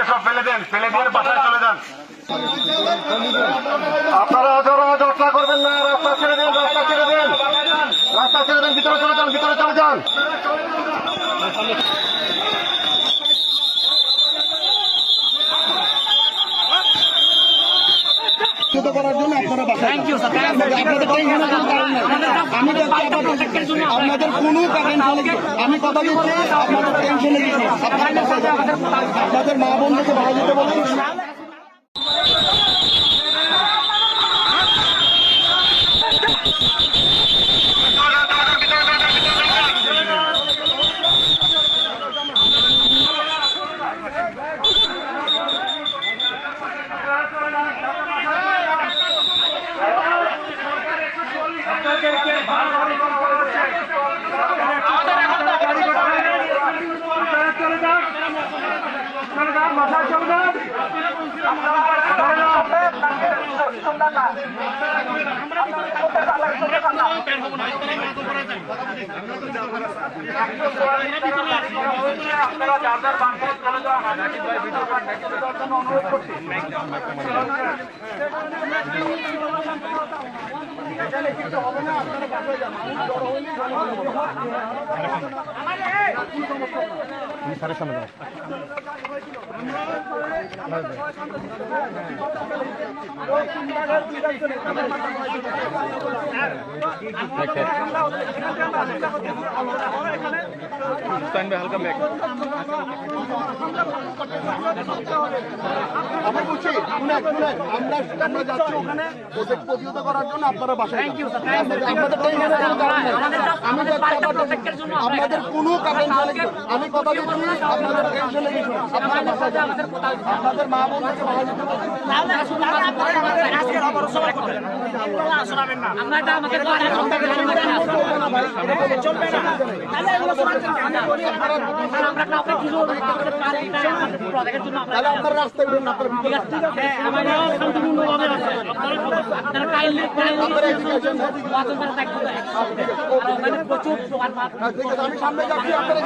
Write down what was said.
সব ফেলে দেন, ফেলে দিয়ে বাসায় চলে যান। আপনারা যাত্রা করবেন না, রাস্তা ছেড়ে দেন, রাস্তা ছেড়ে দেন, রাস্তা ছেড়ে দেন, ভিতরে চলে যান, ভিতরে চলে যান। করার জন্য আপনারা বাসায় আপনাদের কোনো কারণ আমি কথা দিচ্ছি, আপনাদের টেনশনে কিছু আপনাদের মা বোনদেরকে ভালো যেতে বলুন। আমি বলছি আমরা যাচ্ছি ওখানে প্রতিহত করার জন্য আপনারা বাসায় আপনাদের কোনো কারণ আমি কথা দিচ্ছি, আপনাদের টেনশনে কিছু আপনারা বাসায় যান, আপনাদের মা বোনদেরকে ভালো যেতে আপনার রাস্তায় উঠুন, আমি সামনে যাচ্ছি, আপনারা